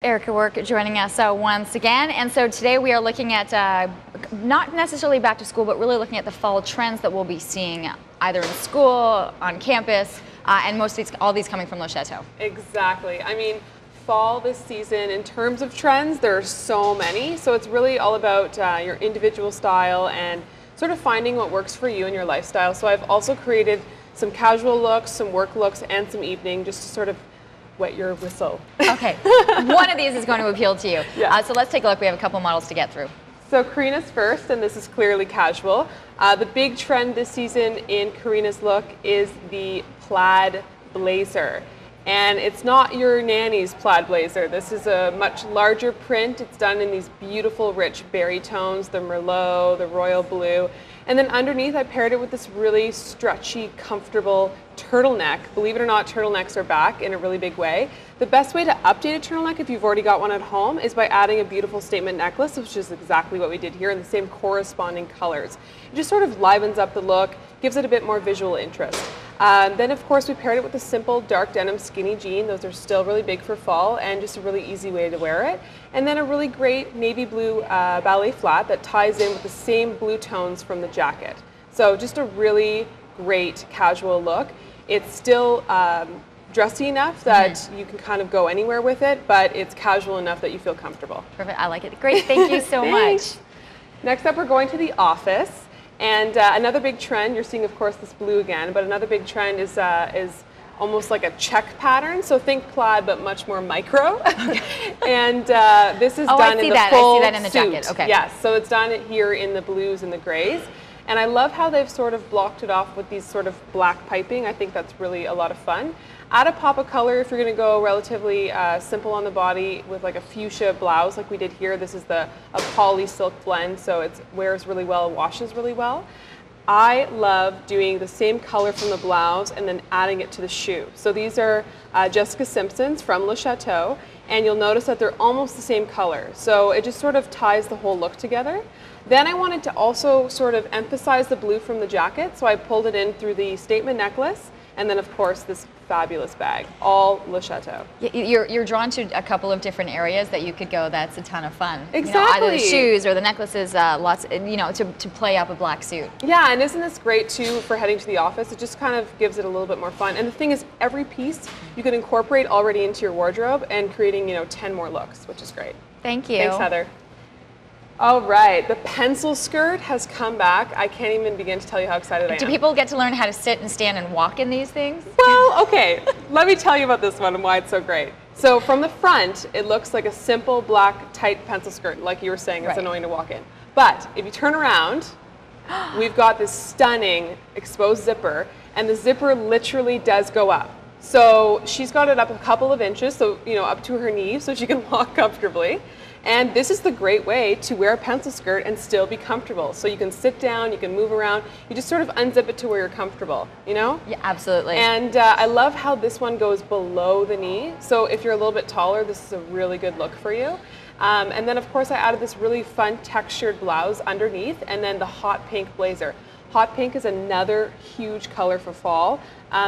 Erica Wark joining us once again, and so today we are looking at not necessarily back to school, but really looking at the fall trends that we'll be seeing either in school, on campus, and most of these, all these coming from Le Chateau. Exactly. I mean, fall this season, in terms of trends, there are so many, so it's really all about your individual style and sort of finding what works for you and your lifestyle. So I've also created some casual looks, some work looks, and some evening, just to sort of wet your whistle. Okay, one of these is going to appeal to you. Yeah. So let's take a look. We have a couple models to get through. So Karina's first, and this is clearly casual. The big trend this season in Karina's look is the plaid blazer. And it's not your nanny's plaid blazer. This is a much larger print. It's done in these beautiful rich berry tones, the Merlot, the royal blue. And then underneath I paired it with this really stretchy, comfortable turtleneck. Believe it or not, turtlenecks are back in a really big way. The best way to update a turtleneck, if you've already got one at home, is by adding a beautiful statement necklace, which is exactly what we did here in the same corresponding colors. It just sort of livens up the look, gives it a bit more visual interest. Then of course we paired it with a simple dark denim skinny jean. Those are still really big for fall and just a really easy way to wear it. And then a really great navy blue ballet flat that ties in with the same blue tones from the jacket. So just a really great casual look. It's still dressy enough that you can kind of go anywhere with it, but it's casual enough that you feel comfortable. Perfect, I like it. Great, thank you so much. Next up, we're going to the office. And another big trend, you're seeing of course this blue again, but another big trend is almost like a check pattern. So think plaid, but much more micro. And this is done in the full I see that in the suit. jacket, okay. Yes, so it's done here in the blues and the grays. And I love how they've sort of blocked it off with these sort of black piping. I think that's really a lot of fun. Add a pop of color if you're going to go relatively simple on the body with like a fuchsia blouse like we did here. This is a poly silk blend, so it wears really well, washes really well. I love doing the same color from the blouse and then adding it to the shoe. So these are Jessica Simpson's from Le Chateau, and you'll notice that they're almost the same color. So it just sort of ties the whole look together. Then I wanted to also sort of emphasize the blue from the jacket, so I pulled it in through the statement necklace, and then of course this fabulous bag, all Le Chateau. You're drawn to a couple of different areas that you could go. That's a ton of fun. Exactly. You know, either the shoes or the necklaces, lots. You know, to play up a black suit. Yeah, and isn't this great too for heading to the office? It just kind of gives it a little bit more fun. And the thing is, every piece you can incorporate already into your wardrobe and creating 10 more looks, which is great. Thank you. Thanks, Heather. All right, the pencil skirt has come back. I can't even begin to tell you how excited I am. Do people get to learn how to sit and stand and walk in these things? Well, okay, let me tell you about this one and why it's so great. So from the front, it looks like a simple black tight pencil skirt, like you were saying, it's annoying to walk in. But if you turn around, we've got this stunning exposed zipper, and the zipper literally does go up. So she's got it up a couple of inches, so up to her knees, so she can walk comfortably. And this is the great way to wear a pencil skirt and still be comfortable. So you can sit down, you can move around, you just sort of unzip it to where you're comfortable, Yeah, absolutely. And I love how this one goes below the knee. So if you're a little bit taller, this is a really good look for you. And then of course I added this really fun textured blouse underneath, and then the hot pink blazer. Hot pink is another huge color for fall.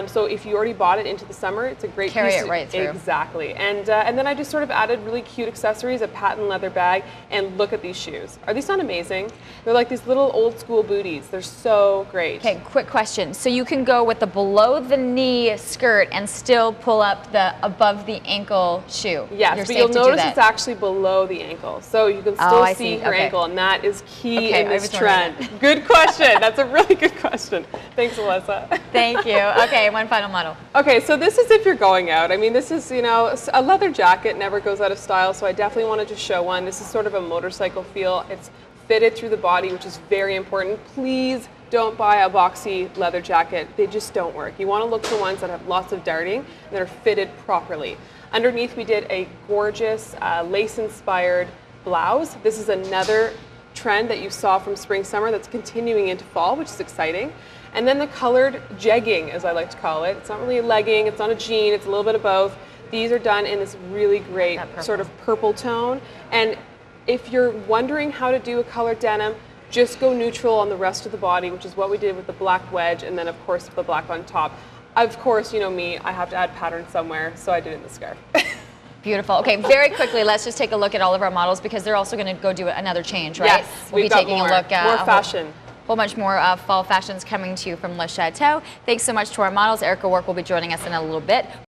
So if you already bought it into the summer, it's a great carry piece it right through. Exactly. And then I just sort of added really cute accessories, a patent leather bag, and look at these shoes. Are these not amazing? They're like these little old school booties. They're so great. Okay, quick question. So you can go with the below the knee skirt and still pull up the above the ankle shoe. Yes, but you'll notice it's actually below the ankle. So you can still see her ankle, and that is key in this trend. Good question. That's a really good question. Thanks, Alyssa. Thank you. Okay, one final model. Okay, so this is if you're going out. I mean, this is, a leather jacket never goes out of style, so I definitely wanted to show one. This is sort of a motorcycle feel. It's fitted through the body, which is very important. Please don't buy a boxy leather jacket. They just don't work. You want to look for ones that have lots of darting and that are fitted properly. Underneath, we did a gorgeous lace-inspired blouse. This is another trend that you saw from spring summer that's continuing into fall, which is exciting. And then the colored jegging, as I like to call it. It's not really a legging, it's not a jean, it's a little bit of both. These are done in this really great sort of purple tone. And if you're wondering how to do a colored denim, just go neutral on the rest of the body, which is what we did with the black wedge, and then of course the black on top. Of course, you know me, I have to add pattern somewhere, so I did it in the scarf. Beautiful. Okay, very quickly, let's just take a look at all of our models because they're also going to go do another change, right? Yes, we'll be taking more. a look at more fashion. whole bunch more fall fashions coming to you from Le Chateau. Thanks so much to our models. Erica Wark will be joining us in a little bit.